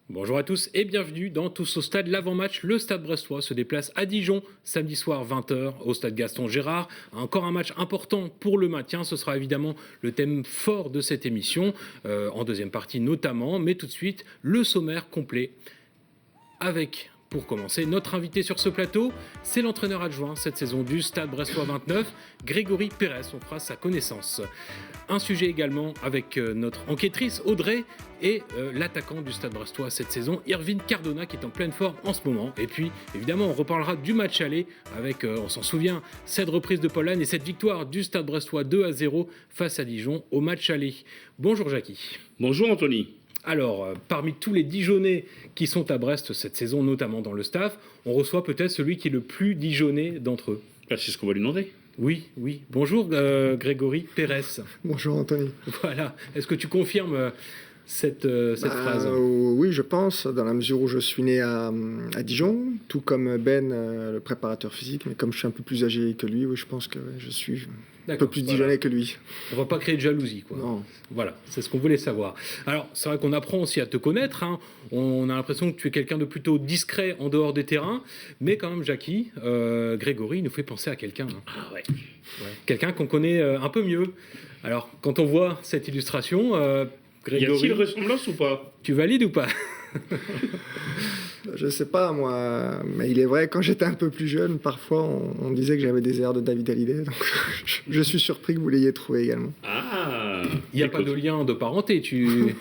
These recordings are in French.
Bonjour à tous et bienvenue dans Tous au Stade, l'avant-match. Le Stade brestois se déplace à Dijon samedi soir 20h au Stade Gaston Gérard. Encore un match important pour le maintien, ce sera évidemment le thème fort de cette émission, en deuxième partie notamment, mais tout de suite le sommaire complet avec... Pour commencer, notre invité sur ce plateau, c'est l'entraîneur adjoint cette saison du Stade Brestois 29, Grégory Pérez. On fera sa connaissance. Un sujet également avec notre enquêtrice Audrey et l'attaquant du Stade Brestois cette saison, Irvine Cardona, qui est en pleine forme en ce moment. Et puis, évidemment, on reparlera du match aller avec, on s'en souvient, cette reprise de Paul Lane et cette victoire du Stade Brestois 2-0 face à Dijon au match aller. Bonjour Jackie. Bonjour Anthony. Alors, parmi tous les Dijonnais qui sont à Brest cette saison, notamment dans le staff, on reçoit peut-être celui qui est le plus Dijonnais d'entre eux. C'est ce qu'on va lui demander. Oui. Bonjour Grégory Pérez. Bonjour Anthony. Voilà. Est-ce que tu confirmes cette phrase ? Oui, je pense, dans la mesure où je suis né à Dijon, tout comme Ben, le préparateur physique, mais comme je suis un peu plus âgé que lui, oui, je pense que je suis un peu plus Dijonnais que lui. On va pas créer de jalousie, quoi. Non. Voilà, c'est ce qu'on voulait savoir. Alors, c'est vrai qu'on apprend aussi à te connaître, hein. On a l'impression que tu es quelqu'un de plutôt discret en dehors des terrains, mais quand même, Jackie, Grégory nous fait penser à quelqu'un. Hein. Ah ouais. Quelqu'un qu'on connaît un peu mieux. Alors, quand on voit cette illustration, Grégory... Y a-t-il ressemblance ou pas ? Tu valides ou pas ? Je sais pas, moi, mais il est vrai, quand j'étais un peu plus jeune, parfois, on disait que j'avais des airs de David Hallyday, donc je suis surpris que vous l'ayez trouvé également. Ah. Il n'y a pas de lien de parenté, tu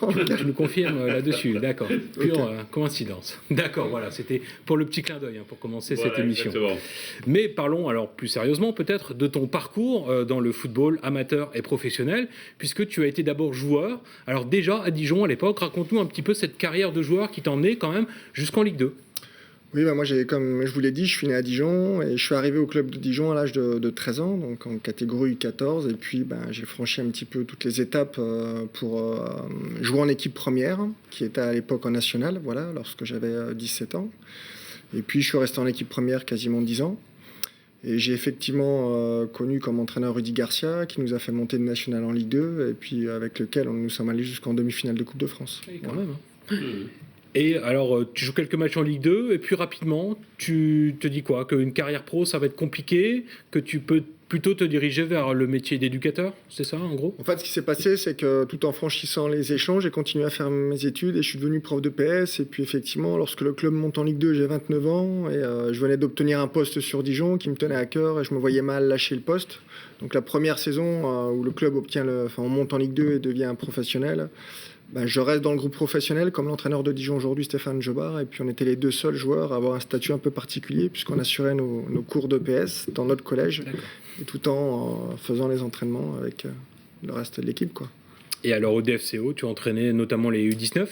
nous confirmes là-dessus, d'accord. Pure coïncidence. D'accord, voilà, c'était pour le petit clin d'œil, pour commencer cette émission. Exactement. Mais parlons alors plus sérieusement peut-être de ton parcours dans le football amateur et professionnel, puisque tu as été d'abord joueur. Alors déjà à Dijon à l'époque, raconte-nous un petit peu cette carrière de joueur qui t'en est quand même jusqu'en Ligue 2. Oui, moi, comme je vous l'ai dit, je suis né à Dijon et je suis arrivé au club de Dijon à l'âge de 13 ans, donc en catégorie U14. Et puis, j'ai franchi un petit peu toutes les étapes pour jouer en équipe première, qui était à l'époque en nationale, voilà, lorsque j'avais 17 ans. Et puis, je suis resté en équipe première quasiment 10 ans. Et j'ai effectivement connu comme entraîneur Rudy Garcia, qui nous a fait monter de national en Ligue 2, et puis avec lequel nous sommes allés jusqu'en demi-finale de Coupe de France. Oui, quand même. Hein. Et alors, tu joues quelques matchs en Ligue 2, et puis rapidement, tu te dis quoi ? Qu'une carrière pro, ça va être compliqué ? Que tu peux plutôt te diriger vers le métier d'éducateur ? C'est ça, en gros ? En fait, ce qui s'est passé, c'est que tout en franchissant les échanges, j'ai continué à faire mes études et je suis devenu prof de PS. Et puis effectivement, lorsque le club monte en Ligue 2, j'ai 29 ans et je venais d'obtenir un poste sur Dijon qui me tenait à cœur et je me voyais mal lâcher le poste. Donc la première saison où le club on monte en Ligue 2 et devient un professionnel, je reste dans le groupe professionnel comme l'entraîneur de Dijon aujourd'hui, Stéphane Jobard. Et puis on était les deux seuls joueurs à avoir un statut un peu particulier puisqu'on assurait nos cours de PS dans notre collège. D'accord. Et tout en faisant les entraînements avec le reste de l'équipe, quoi. Et alors au DFCO, tu as entraîné notamment les U19 ?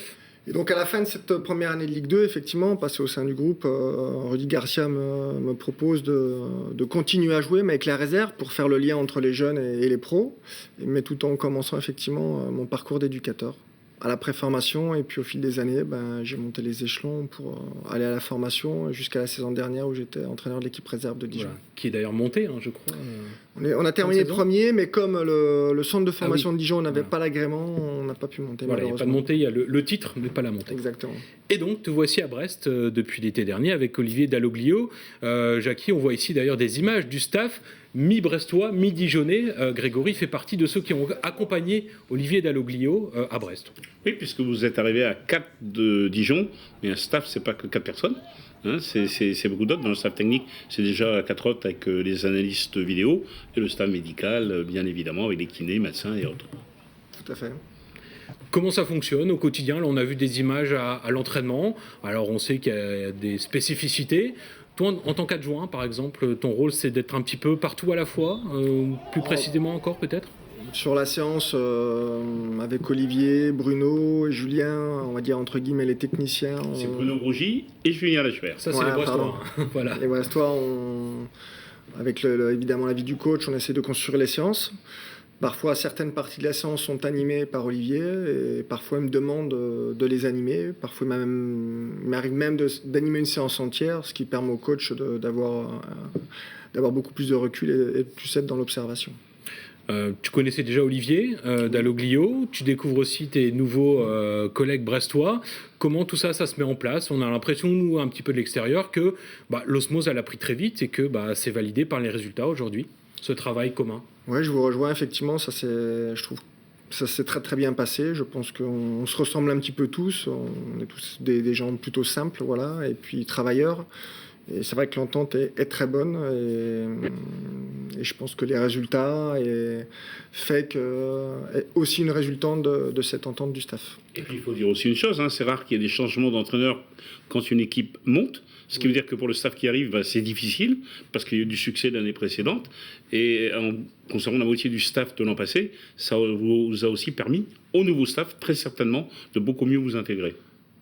Et donc à la fin de cette première année de Ligue 2, effectivement, passé au sein du groupe, Rudy Garcia me propose de continuer à jouer, mais avec la réserve, pour faire le lien entre les jeunes et les pros, mais tout en commençant effectivement mon parcours d'éducateur. À la préformation, et puis au fil des années, j'ai monté les échelons pour aller à la formation jusqu'à la saison dernière où j'étais entraîneur de l'équipe réserve de Dijon. Voilà. Qui est d'ailleurs monté, je crois. On a terminé premier, mais comme le centre de formation de Dijon n'avait pas l'agrément, on n'a pas pu monter. Voilà, il n'y a pas de montée, il y a le titre, mais pas la montée. Exactement. Et donc, te voici à Brest depuis l'été dernier avec Olivier Dalloglio. Jackie, on voit ici d'ailleurs des images du staff mi-brestois, mi-dijonnais. Grégory fait partie de ceux qui ont accompagné Olivier Dalloglio à Brest. Oui, puisque vous êtes arrivé à 4 de Dijon, mais un staff, c'est pas que 4 personnes. Hein, c'est beaucoup d'autres. Dans le staff technique, c'est déjà 4 autres avec les analystes vidéo et le staff médical, bien évidemment, avec les kinés, médecins et autres. Tout à fait. Comment ça fonctionne au quotidien ? Là, on a vu des images à l'entraînement. Alors, on sait qu'il y a des spécificités. Toi, en tant qu'adjoint, par exemple, ton rôle, c'est d'être un petit peu partout à la fois, plus précisément encore peut-être ? Sur la séance, avec Olivier, Bruno et Julien, on va dire entre guillemets les techniciens. C'est Bruno Grougy et Julien Lachuer. Ça, c'est les Brestois. Voilà. Les Brestois, avec évidemment l'avis du coach, on essaie de construire les séances. Parfois, certaines parties de la séance sont animées par Olivier et parfois il me demande de les animer. Parfois, il m'arrive même d'animer une séance entière, ce qui permet au coach d'avoir beaucoup plus de recul et de plus être dans l'observation. Tu connaissais déjà Olivier Dalloglio, tu découvres aussi tes nouveaux collègues brestois. Comment tout ça, ça se met en place? On a l'impression, nous, un petit peu de l'extérieur, que l'osmose, elle a pris très vite et que c'est validé par les résultats aujourd'hui, ce travail commun. Ouais, je vous rejoins, effectivement, je trouve que ça s'est très très bien passé. Je pense qu'on se ressemble un petit peu tous, on est tous des gens plutôt simples, voilà, et puis travailleurs. Et c'est vrai que l'entente est très bonne et je pense que les résultats fait que est aussi une résultante de cette entente du staff. Et puis il faut dire aussi une chose, c'est rare qu'il y ait des changements d'entraîneur quand une équipe monte. Ce qui veut dire que pour le staff qui arrive, c'est difficile parce qu'il y a eu du succès l'année précédente. Et en conservant la moitié du staff de l'an passé, ça vous a aussi permis au nouveau staff, très certainement, de beaucoup mieux vous intégrer.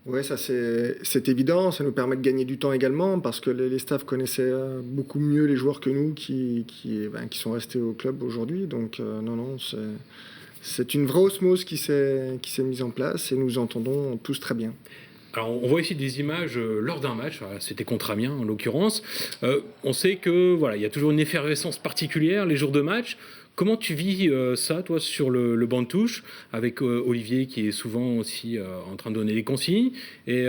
Oui, ça c'est évident, ça nous permet de gagner du temps également parce que les staffs connaissaient beaucoup mieux les joueurs que nous qui sont restés au club aujourd'hui. Donc non, c'est une vraie osmose qui s'est mise en place et nous entendons tous très bien. Alors, on voit ici des images lors d'un match, c'était contre Amiens en l'occurrence. On sait que il y a toujours une effervescence particulière les jours de match. Comment tu vis ça, toi, sur le banc de touche, avec Olivier qui est souvent aussi en train de donner les consignes? Et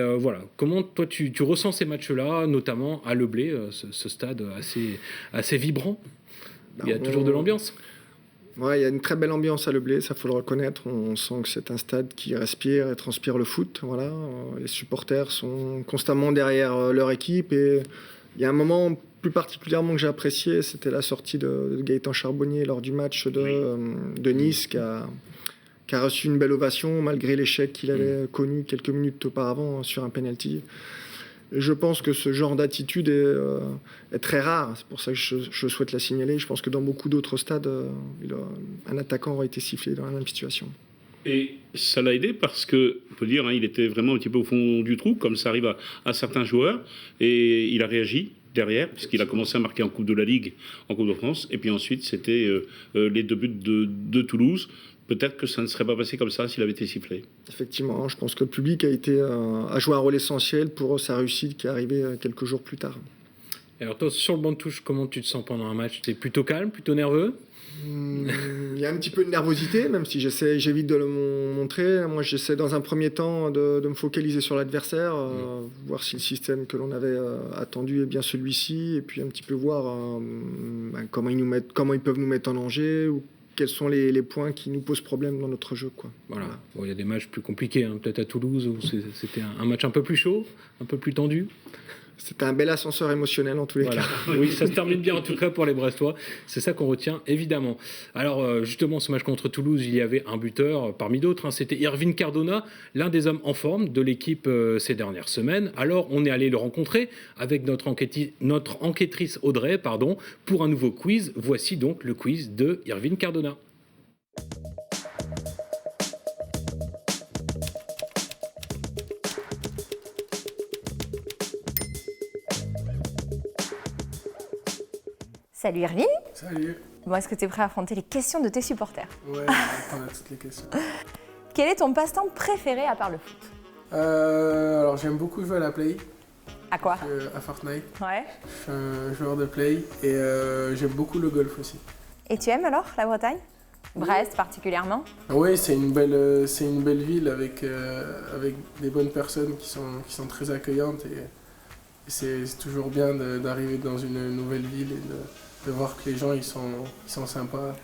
comment toi tu ressens ces matchs-là, notamment à Le Blé, ce stade assez vibrant? Il y a toujours de l'ambiance. Ouais, il y a une très belle ambiance à Le Blé, ça faut le reconnaître. On sent que c'est un stade qui respire et transpire le foot. Voilà. Les supporters sont constamment derrière leur équipe et il y a un moment plus particulièrement que j'ai apprécié, c'était la sortie de Gaëtan Charbonnier lors du match de Nice qui a reçu une belle ovation malgré l'échec qu'il avait connu quelques minutes auparavant sur un penalty. Et je pense que ce genre d'attitude est très rare. C'est pour ça que je souhaite la signaler. Je pense que dans beaucoup d'autres stades, un attaquant aurait été sifflé dans la même situation. Et ça l'a aidé parce que, on peut dire, il était vraiment un petit peu au fond du trou, comme ça arrive à certains joueurs, et il a réagi derrière, puisqu'il a commencé à marquer en Coupe de la Ligue, en Coupe de France, et puis ensuite c'était les 2 buts de Toulouse. Peut-être que ça ne serait pas passé comme ça s'il avait été sifflé. Effectivement, je pense que le public a joué un rôle essentiel pour sa réussite qui est arrivée quelques jours plus tard. Et alors toi, sur le banc de touche, comment tu te sens pendant un match? T'es plutôt calme, plutôt nerveux? Il y a un petit peu de nervosité, même si j'évite de le montrer. Moi, j'essaie dans un premier temps de me focaliser sur l'adversaire, voir si le système que l'on avait attendu est bien celui-ci, et puis un petit peu voir comment ils peuvent nous mettre en danger, ou quels sont les points qui nous posent problème dans notre jeu, quoi. Voilà. Bon, il y a des matchs plus compliqués, peut-être à Toulouse, où c'était un match un peu plus chaud, un peu plus tendu. C'était un bel ascenseur émotionnel en tous les cas. Oui, ça se termine bien en tout cas pour les Brestois. C'est ça qu'on retient évidemment. Alors justement, ce match contre Toulouse, il y avait un buteur parmi d'autres. C'était Irvine Cardona, l'un des hommes en forme de l'équipe ces dernières semaines. Alors on est allé le rencontrer avec notre enquêtrice Audrey, pour un nouveau quiz. Voici donc le quiz de Irvine Cardona. Salut Irvine. Salut. Bon, est-ce que tu es prêt à affronter les questions de tes supporters? Ouais, je vais répondre à toutes les questions. Quel est ton passe-temps préféré à part le foot? Alors j'aime beaucoup jouer à la Play. À quoi? À Fortnite. Ouais. Je suis un joueur de Play et j'aime beaucoup le golf aussi. Et tu aimes alors la Bretagne? Brest particulièrement? Oui, c'est une belle ville avec des bonnes personnes qui sont très accueillantes et c'est toujours bien d'arriver dans une nouvelle ville et de voir que les gens ils sont sympas.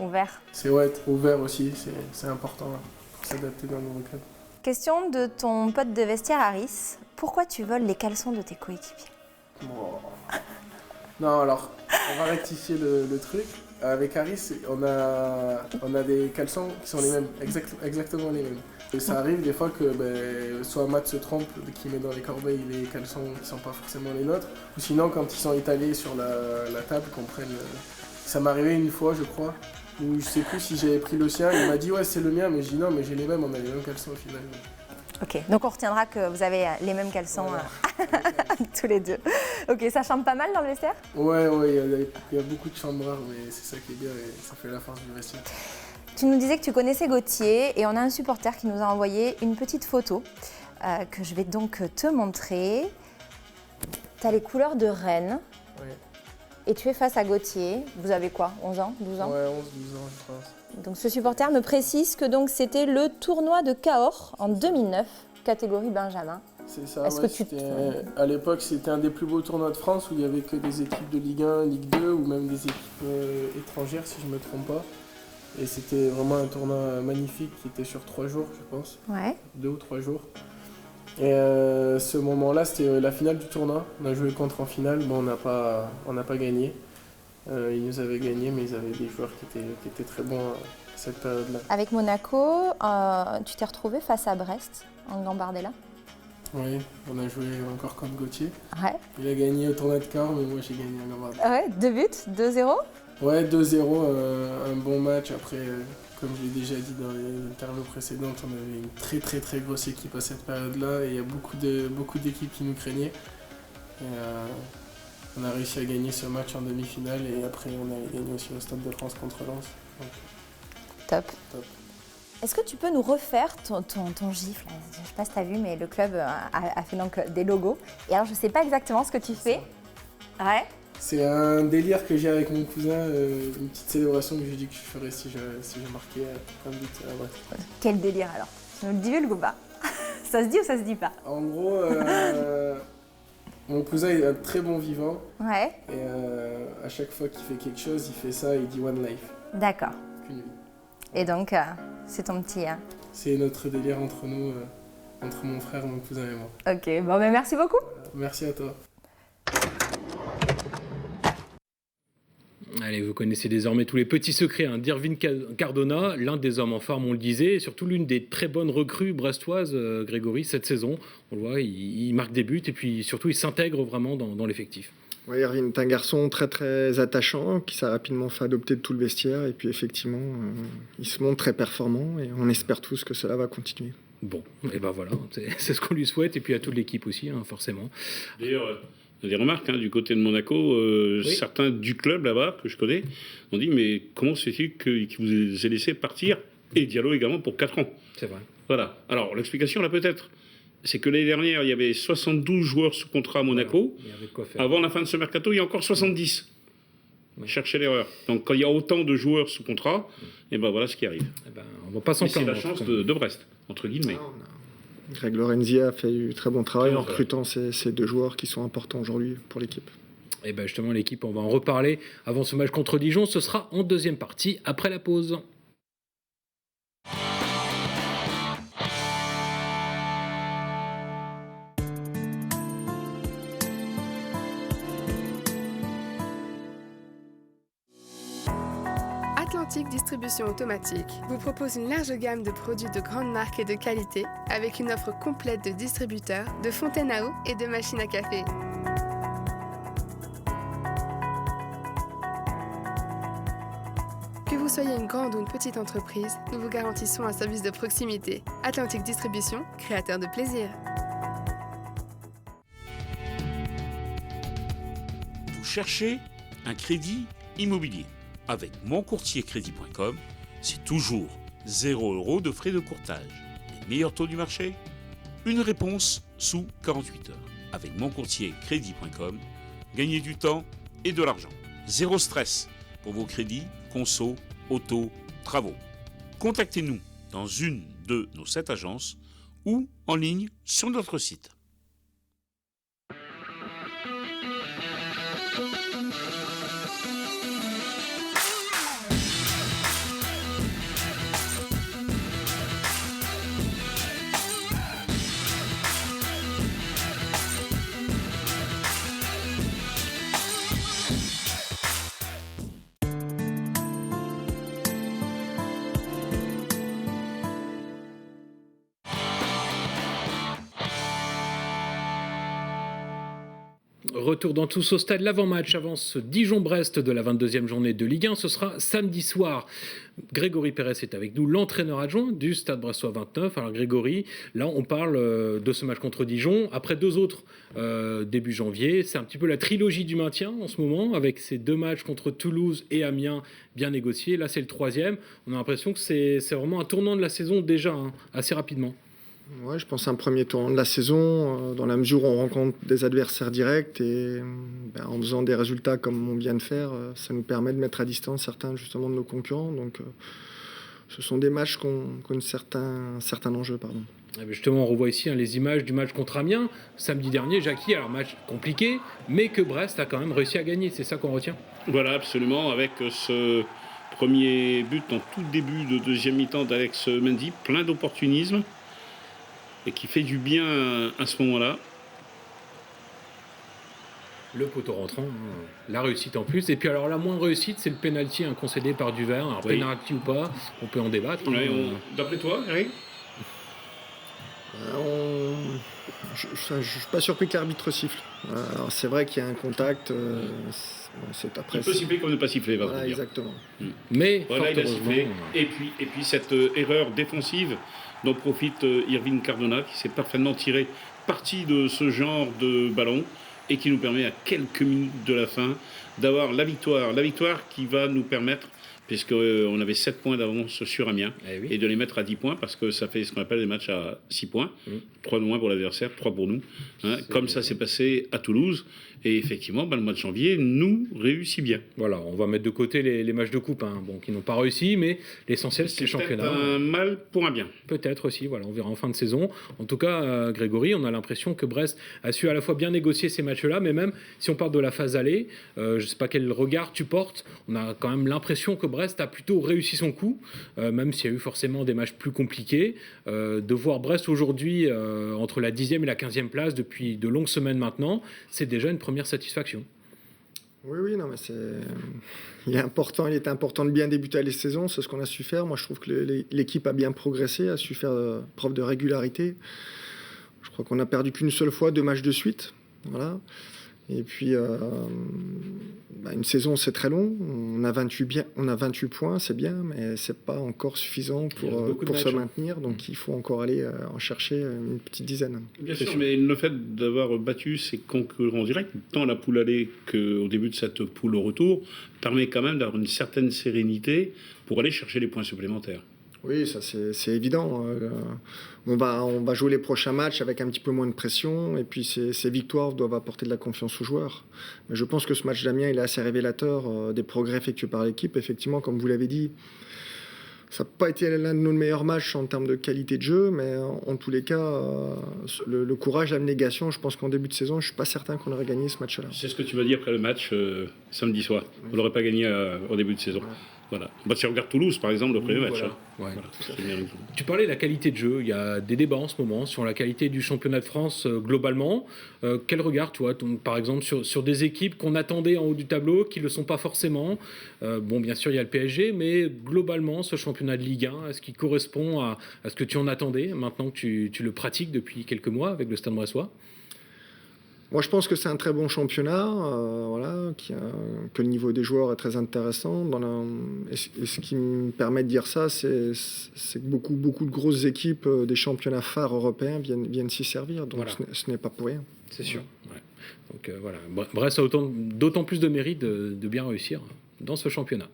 Ouvert. C'est ouvert aussi, c'est important pour s'adapter dans le nouveau club. Question de ton pote de vestiaire Harris. Pourquoi tu voles les caleçons de tes coéquipiers? Non, alors, on va rectifier le truc. Avec Harris, on a des caleçons qui sont les mêmes, exactement les mêmes. Et ça arrive des fois que soit Matt se trompe, qu'il met dans les corbeilles les caleçons qui ne sont pas forcément les nôtres, ou sinon quand ils sont étalés sur la table, qu'on prenne... Ça m'est arrivé une fois, je crois, où je sais plus si j'avais pris le sien, il m'a dit ouais c'est le mien, mais je dis non mais j'ai les mêmes, on a les mêmes caleçons au final. Ok, donc on retiendra que vous avez les mêmes caleçons tous les deux. Ok, ça chante pas mal dans le vestiaire? Ouais, il y a beaucoup de chambreurs, mais c'est ça qui est bien et ça fait la force du vestiaire. Tu nous disais que tu connaissais Gauthier et on a un supporter qui nous a envoyé une petite photo que je vais donc te montrer. Tu as les couleurs de Rennes. Ouais. et tu es face à Gauthier. Vous avez quoi, 11 ans, 12 ans? Ouais, 11-12 ans, je pense. Donc ce supporter me précise que donc c'était le tournoi de Cahors en 2009, catégorie Benjamin. C'est ça, Est-ce ouais, que tu te- à l'époque, c'était un des plus beaux tournois de France où il n'y avait que des équipes de Ligue 1, Ligue 2 ou même des équipes étrangères, si je ne me trompe pas. Et c'était vraiment un tournoi magnifique qui était sur 3 jours, je pense. Ouais. 2 ou 3 jours. Et ce moment-là, c'était la finale du tournoi. On a joué contre en finale, mais on n'a pas gagné. Ils nous avaient gagné, mais ils avaient des joueurs qui étaient très bons à cette période-là. Avec Monaco, tu t'es retrouvé face à Brest en Gambardella. Oui, on a joué encore contre Gauthier. Ouais. Il a gagné au tournoi de Cahors, mais moi j'ai gagné à Gambardella. Ouais, 2 buts, 2-0. Ouais, 2-0, un bon match. Après, comme je l'ai déjà dit dans les interviews précédentes, on avait une très très très grosse équipe à cette période-là et il y a beaucoup d'équipes qui nous craignaient. Et, on a réussi à gagner ce match en demi-finale et après on a gagné aussi au Stade de France contre Lens. Donc, Top. top. Est-ce que tu peux nous refaire ton gifle? Je ne sais pas si tu as vu, mais le club a fait donc des logos. Et alors, je ne sais pas exactement ce que tu fais. Ouais. C'est un délire que j'ai avec mon cousin, une petite célébration que j'ai dit que je ferais si je marquais un but à Brest. Quel délire alors? Tu nous le divulgues ou pas? Ça se dit ou ça se dit pas? En gros, mon cousin est un très bon vivant Ouais. et à chaque fois qu'il fait quelque chose, il fait ça, il dit One Life, D'accord. qu'une vie. Et donc, c'est ton petit... C'est notre délire entre nous, entre mon frère, mon cousin et moi. Ok, bon, ben merci beaucoup. Merci à toi. Allez, vous connaissez désormais tous les petits secrets d'Irvine Cardona, l'un des hommes en forme, on le disait, et surtout l'une des très bonnes recrues brestoises, Grégory, cette saison. On le voit, il marque des buts et puis surtout il s'intègre vraiment dans l'effectif. Oui, Irvine est un garçon très très attachant qui s'est rapidement fait adopter de tout le vestiaire et puis effectivement il se montre très performant et on espère tous que cela va continuer. Bon, et ben voilà, c'est ce qu'on lui souhaite et puis à toute l'équipe aussi, forcément. D'ailleurs, des remarques du côté de Monaco, Oui. certains du club là-bas que je connais ont dit mais comment se fait-il qu'il vous ait laissé partir et Diallo également pour 4 ans. C'est vrai. Voilà. Alors l'explication là peut-être, c'est que l'année dernière il y avait 72 joueurs sous contrat à Monaco. Il y avait de quoi faire. Avant la fin de ce mercato, il y a encore 70. Cherchez l'erreur. Donc quand il y a autant de joueurs sous contrat, et ben voilà ce qui arrive. Eh ben, on va pas s'en Et c'est plaindre. la en tout chance cas. de Brest, entre guillemets. Greg Lorenzi a fait du très bon travail Très en bon recrutant ces deux joueurs qui sont importants aujourd'hui pour l'équipe. Et ben justement, l'équipe, on va en reparler avant ce match contre Dijon. Ce sera en deuxième partie, après la pause. Atlantique Distribution Automatique vous propose une large gamme de produits de grande marque et de qualité avec une offre complète de distributeurs, de fontaines à eau et de machines à café. Que vous soyez une grande ou une petite entreprise, nous vous garantissons un service de proximité. Atlantique Distribution, créateur de plaisir. Vous cherchez un crédit immobilier. Avec moncourtiercrédit.com, c'est toujours 0 € de frais de courtage. Les meilleurs taux du marché? Une réponse sous 48 heures. Avec moncourtiercrédit.com, gagnez du temps et de l'argent. Zéro stress pour vos crédits, conso, auto, travaux. Contactez-nous dans une de nos 7 agences ou en ligne sur notre site. Retour dans tous au stade. L'avant-match avance Dijon-Brest de la 22e journée de Ligue 1. Ce sera samedi soir. Grégory Pérez est avec nous, l'entraîneur adjoint du stade brestois 29. Alors Grégory, là on parle de ce match contre Dijon. Après 2 autres début janvier, c'est un petit peu la trilogie du maintien en ce moment, avec ces 2 matchs contre Toulouse et Amiens bien négociés. Là c'est le 3e. On a l'impression que c'est vraiment un tournant de la saison déjà, assez rapidement. Ouais, je pense à un premier tournant de la saison, dans la mesure où on rencontre des adversaires directs et en faisant des résultats comme on vient de faire, ça nous permet de mettre à distance certains justement de nos concurrents. Donc ce sont des matchs qui ont un certain enjeu. Pardon. Justement, on revoit ici les images du match contre Amiens, samedi dernier, Jackie, alors match compliqué, mais que Brest a quand même réussi à gagner, c'est ça qu'on retient. Voilà, absolument, avec ce premier but en tout début de deuxième mi-temps d'Alex Mendy, plein d'opportunisme, et qui fait du bien à ce moment-là. Le poteau rentrant, la réussite en plus. Et puis alors la moindre réussite, c'est le pénalty concédé par Duvert. Alors Oui. pénalty ou pas, on peut en débattre. Ouais, d'après toi, Eric ? Je ne suis pas surpris que l'arbitre siffle. Alors c'est vrai qu'il y a un contact. Après, Il peut siffler comme ne pas siffler, va voilà, dire. exactement. Mais Voilà, il a heureusement, sifflé. Et puis cette erreur défensive dont profite Irving Cardona, qui s'est parfaitement tiré parti de ce genre de ballon et qui nous permet à quelques minutes de la fin d'avoir la victoire. La victoire qui va nous permettre, puisqu'on avait 7 points d'avance sur Amiens, oui. et de les mettre à 10 points, parce que ça fait ce qu'on appelle des matchs à 6 points. 3 de moins pour l'adversaire, 3 pour nous. Comme ça s'est passé à Toulouse. Et effectivement, le mois de janvier nous réussit bien. Voilà, on va mettre de côté les matchs de coupe qui n'ont pas réussi, mais l'essentiel, c'est le championnat. Peut-être un mal pour un bien. Peut-être aussi, voilà, on verra en fin de saison. En tout cas, Grégory, on a l'impression que Brest a su à la fois bien négocier ces matchs-là, mais même si on parle de la phase aller, je ne sais pas quel regard tu portes, on a quand même l'impression que Brest a plutôt réussi son coup, même s'il y a eu forcément des matchs plus compliqués. De voir Brest aujourd'hui entre la 10e et la 15e place depuis de longues semaines maintenant, c'est déjà une première satisfaction. Oui, non, mais il est important de bien débuter la saison, c'est ce qu'on a su faire. Moi, je trouve que l'équipe a bien progressé, a su faire preuve de régularité. Je crois qu'on a perdu qu'une seule fois 2 matchs de suite. Voilà. Et puis, une saison, c'est très long. On a 28 points, c'est bien, mais c'est pas encore suffisant pour se maintenir. Donc, il faut encore aller en chercher une petite dizaine. Bien sûr, mais le fait d'avoir battu ses concurrents directs, tant à la poule aller qu'au début de cette poule au retour, permet quand même d'avoir une certaine sérénité pour aller chercher les points supplémentaires. Oui, ça c'est évident. On va jouer les prochains matchs avec un petit peu moins de pression et puis ces victoires doivent apporter de la confiance aux joueurs. Mais je pense que ce match d'Amiens il est assez révélateur des progrès effectués par l'équipe. Effectivement, comme vous l'avez dit, ça n'a pas été l'un de nos meilleurs matchs en termes de qualité de jeu, mais en tous les cas, le courage, l'abnégation, je pense qu'en début de saison, je ne suis pas certain qu'on aurait gagné ce match-là. C'est ce que tu m'as dit après le match samedi soir. On n'aurait pas gagné au début de saison. Ouais. Voilà. Si on regarde Toulouse, par exemple, le premier match. Voilà. Tu parlais de la qualité de jeu. Il y a des débats en ce moment sur la qualité du championnat de France globalement. Quel regard, tu vois, par exemple, sur des équipes qu'on attendait en haut du tableau, qui ne le sont pas forcément. Bien sûr, il y a le PSG, mais globalement, ce championnat de Ligue 1, est-ce qu'il correspond à ce que tu en attendais, maintenant que tu le pratiques depuis quelques mois avec le Stade Bressois ? Moi, je pense que c'est un très bon championnat, que le niveau des joueurs est très intéressant. Et ce qui me permet de dire ça, c'est que beaucoup de grosses équipes des championnats phares européens viennent s'y servir. Donc, voilà. Ce n'est pas pour rien. C'est sûr. Ouais. Donc, voilà. Brest a d'autant plus de mérite de bien réussir dans ce championnat.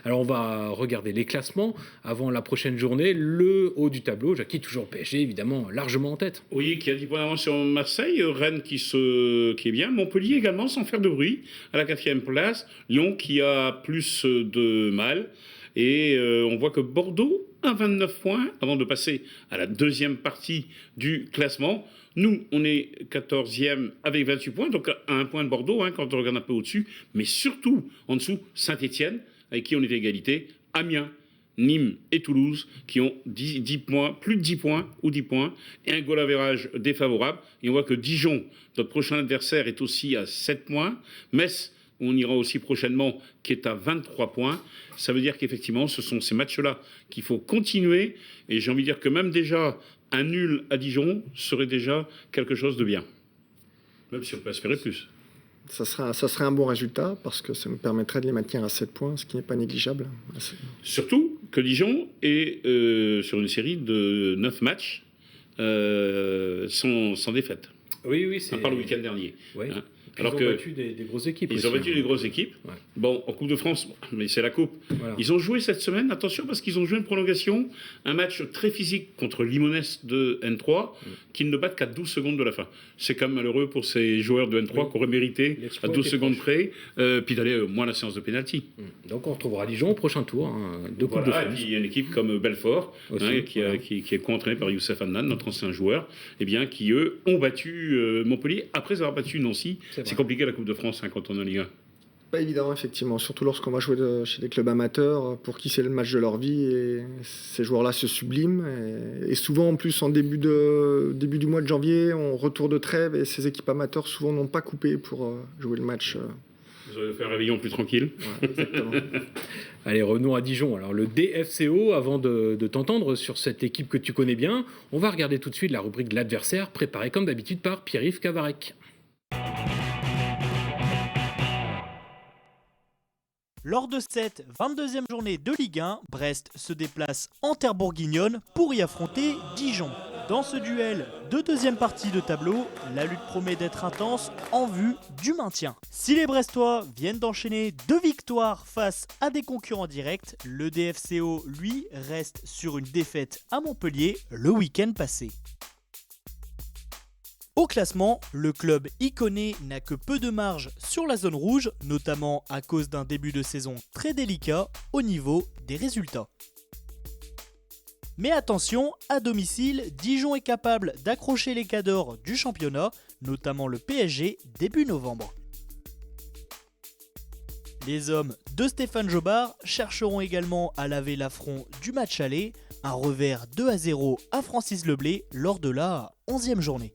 Alors on va regarder les classements avant la prochaine journée. Le haut du tableau, Jackie, toujours PSG évidemment largement en tête. Oui, qui a 10 points d'avance sur Marseille, Rennes qui est bien, Montpellier également sans faire de bruit à la 4e place, Lyon qui a plus de mal et on voit que Bordeaux a 29 points avant de passer à la deuxième partie du classement. Nous, on est 14e avec 28 points, donc à 1 point de Bordeaux quand on regarde un peu au-dessus, mais surtout en dessous Saint-Étienne, avec qui on est à égalité, Amiens, Nîmes et Toulouse, qui ont 10 points, plus de 10 points ou 10 points, et un goal average défavorable. Et on voit que Dijon, notre prochain adversaire, est aussi à 7 points. Metz, où on ira aussi prochainement, qui est à 23 points. Ça veut dire qu'effectivement, ce sont ces matchs-là qu'il faut continuer. Et j'ai envie de dire que même déjà, un nul à Dijon serait déjà quelque chose de bien. Même si on peut espérer plus. Ça serait un bon résultat parce que ça nous permettrait de les maintenir à 7 points, ce qui n'est pas négligeable. Surtout que Dijon est sur une série de 9 matchs sans défaite. Oui, c'est... À part le week-end dernier. Oui. Ils ont battu des grosses équipes. Ils aussi, ont battu hein. des grosses équipes. Ouais. Bon, en Coupe de France, mais c'est la Coupe. Voilà. Ils ont joué cette semaine, attention, parce qu'ils ont joué une prolongation, un match très physique contre Limonès de N3, qu'ils ne battent qu'à 12 secondes de la fin. C'est quand même malheureux pour ces joueurs de N3 qui auraient mérité, L'exploit à 12 était secondes proche. près, puis d'aller moins à la séance de pénalty. Donc on retrouvera Dijon au prochain tour de Coupe de Voilà, et France. puis il y a une équipe comme Belfort, Aussi, qui voilà. est co-entraînée par Youssef Adnan, notre ancien joueur, eh bien, qui eux ont battu Montpellier après avoir battu Nancy. C'est C'est vrai. compliqué la Coupe de France quand on est en Ligue 1. Pas évident, effectivement, surtout lorsqu'on va jouer chez des clubs amateurs, pour qui c'est le match de leur vie, et ces joueurs-là se subliment. Et souvent, en plus, en début du mois de janvier, on retour de trêve, et ces équipes amateurs, souvent, n'ont pas coupé pour jouer le match. Vous avez fait un réveillon plus tranquille. Ouais, exactement. Allez, revenons à Dijon. Alors le DFCO, avant de t'entendre sur cette équipe que tu connais bien, on va regarder tout de suite la rubrique de l'adversaire, préparée comme d'habitude par Pierre-Yves Cavarec. Lors de cette 22e journée de Ligue 1, Brest se déplace en terre bourguignonne pour y affronter Dijon. Dans ce duel de deuxième partie de tableau, la lutte promet d'être intense en vue du maintien. Si les Brestois viennent d'enchaîner 2 victoires face à des concurrents directs, le DFCO, lui, reste sur une défaite à Montpellier le week-end passé. Au classement, le club iconé n'a que peu de marge sur la zone rouge, notamment à cause d'un début de saison très délicat au niveau des résultats. Mais attention, à domicile, Dijon est capable d'accrocher les cadors du championnat, notamment le PSG début novembre. Les hommes de Stéphane Jobard chercheront également à laver l'affront du match aller, un revers 2-0 à Francis Leblé lors de la 11e journée.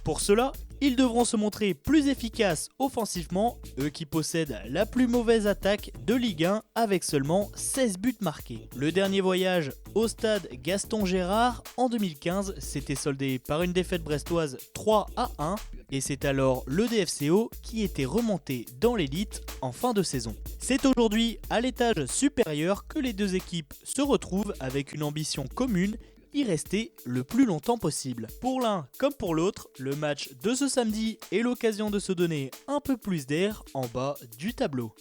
Pour cela, ils devront se montrer plus efficaces offensivement, eux qui possèdent la plus mauvaise attaque de Ligue 1 avec seulement 16 buts marqués. Le dernier voyage au stade Gaston Gérard en 2015 s'était soldé par une défaite brestoise 3-1 et c'est alors le DFCO qui était remonté dans l'élite en fin de saison. C'est aujourd'hui à l'étage supérieur que les deux équipes se retrouvent avec une ambition commune, y rester le plus longtemps possible. Pour l'un comme pour l'autre, le match de ce samedi est l'occasion de se donner un peu plus d'air en bas du tableau.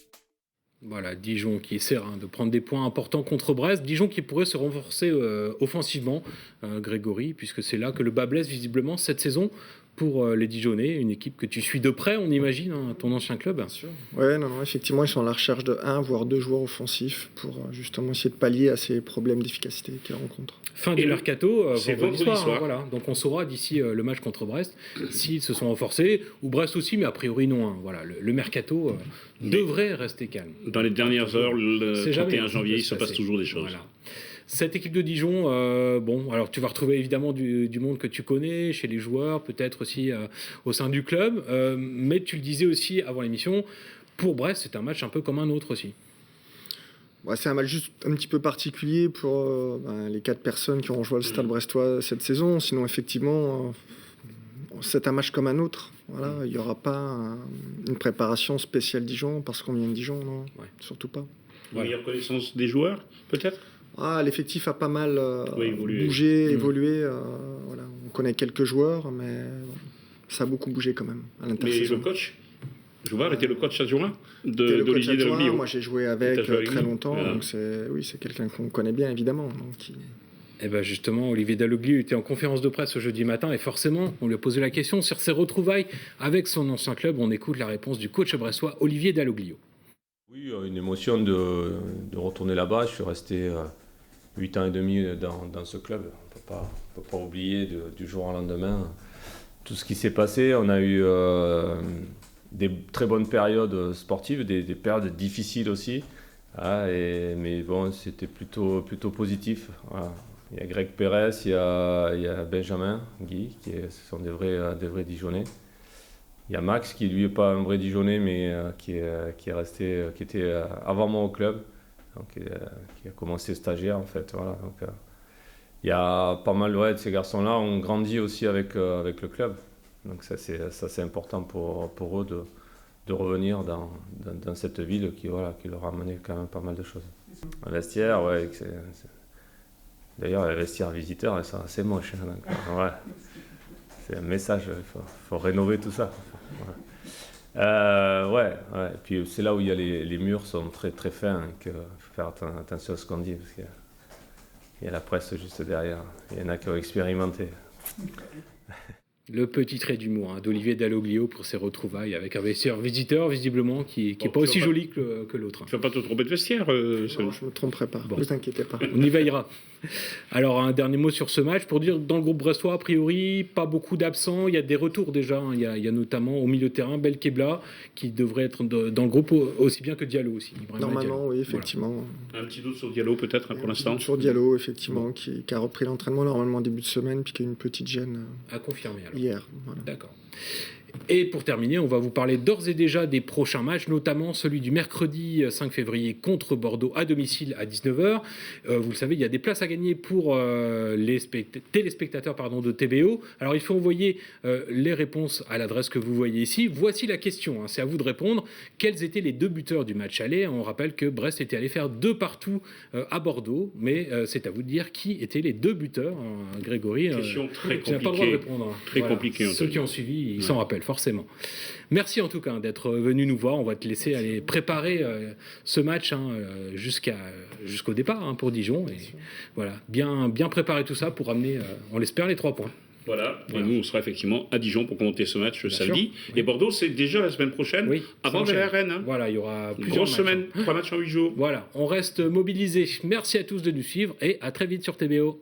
Voilà, Dijon qui essaie de prendre des points importants contre Brest. Dijon qui pourrait se renforcer offensivement, Grégory, puisque c'est là que le bas blesse visiblement cette saison pour les Dijonais, une équipe que tu suis de près, on imagine, ton ancien club. Bien sûr. Ouais, non, effectivement, ils sont à la recherche de 1 voire 2 joueurs offensifs pour justement essayer de pallier à ces problèmes d'efficacité qu'ils rencontrent. Fin du mercato, c'est vendredi vendredi soir. voilà. Donc on saura d'ici le match contre Brest s'ils se sont renforcés, ou Brest aussi, mais a priori non. Voilà, le mercato devrait rester calme. Dans les dernières heures, le C'est jamais 31 janvier, il se passe passer. toujours des choses. Voilà. Cette équipe de Dijon, bon, alors tu vas retrouver évidemment du monde que tu connais, chez les joueurs, peut-être aussi au sein du club, mais tu le disais aussi avant l'émission, pour Brest, c'est un match un peu comme un autre aussi. Ouais, c'est un match juste un petit peu particulier pour les 4 personnes qui ont joué le Stade brestois cette saison. Sinon, effectivement, c'est un match comme un autre. Voilà, il n'y aura pas une préparation spéciale Dijon parce qu'on vient de Dijon, non, surtout pas. Une meilleure connaissance des joueurs, peut-être. L'effectif a pas mal évolué. bougé, évolué. Voilà. On connaît quelques joueurs, mais ça a beaucoup bougé quand même à Mais l'intersaison. le coach Joubard était le coach adjoint C'était le coach d'Olivier adjoint. Deloglio. Moi, j'ai joué avec T'as joué avec très lui. longtemps, Voilà. donc c'est quelqu'un qu'on connaît bien, évidemment. Donc, Et bien justement, Olivier Deloglio était en conférence de presse ce jeudi matin et forcément, on lui a posé la question sur ses retrouvailles avec son ancien club. On écoute la réponse du coach brestois Olivier Deloglio. Oui, une émotion de retourner là-bas. Je suis resté 8 ans et demi dans ce club. On ne peut pas oublier du jour au lendemain tout ce qui s'est passé. On a eu des très bonnes périodes sportives, des périodes difficiles aussi. Mais bon, c'était plutôt positif. Voilà. Il y a Greg Pérez, il y a Benjamin Guy, ce sont des vrais Dijonnais. Il y a Max qui lui n'est pas un vrai Dijonnais, mais qui est resté, qui était avant moi au club, donc, qui a commencé stagiaire en fait. Voilà. Donc, il y a pas mal de ces garçons-là ont grandi aussi avec le club. Donc ça c'est important pour eux de revenir dans cette ville qui leur a amené quand même pas mal de choses. Un vestiaire, ouais, d'ailleurs les vestiaires visiteurs, ils sont assez moches. Donc, ouais. c'est un message, il faut rénover tout ça. Voilà. Ouais. Puis c'est là où il y a les murs sont très très fins, qu'il faut faire attention à ce qu'on dit, parce qu'il y a la presse juste derrière. Il y en a qui ont expérimenté. Le petit trait d'humour d'Olivier Dalloglio pour ses retrouvailles avec un vestiaire visiteur, visiblement, qui n'est pas aussi joli que l'autre. Tu vas pas te tromper de vestiaire, Non, je ne me tromperai pas, ne vous inquiétez pas. On y veillera. Alors, un dernier mot sur ce match pour dire, dans le groupe brestois, a priori, pas beaucoup d'absents. Il y a des retours déjà. Il y a notamment au milieu de terrain Belkebla qui devrait être dans le groupe aussi bien que Diallo aussi. Normalement, Diallo. oui, effectivement. Un petit doute sur Diallo peut-être pour l'instant. Sur Diallo, effectivement, qui a repris l'entraînement normalement début de semaine, puis qui a eu une petite gêne À confirmer alors. hier. Voilà. D'accord. Et pour terminer, on va vous parler d'ores et déjà des prochains matchs, notamment celui du mercredi 5 février contre Bordeaux à domicile à 19h. Vous le savez, il y a des places à gagner pour les téléspectateurs de TBO. Alors il faut envoyer les réponses à l'adresse que vous voyez ici. Voici la question, c'est à vous de répondre. Quels étaient les 2 buteurs du match aller? On rappelle que Brest était allé faire 2 partout à Bordeaux, mais c'est à vous de dire qui étaient les 2 buteurs. Grégory, Question très tu n'as pas le droit de répondre. Très compliquée. Ceux qui ont suivi, ils s'en rappellent forcément. Merci en tout cas d'être venu nous voir. On va te laisser aller préparer ce match jusqu'au départ pour Dijon. Et voilà, bien préparer tout ça pour amener, on l'espère, les 3 points. Voilà. Et nous, on sera effectivement à Dijon pour commenter ce match samedi. Sûr. Et Bordeaux, c'est déjà la semaine prochaine, avant de la Rennes. Voilà, il y aura Une plusieurs grosse semaine, 3 matchs en 8 jours. Voilà, on reste mobilisés. Merci à tous de nous suivre et à très vite sur TBO.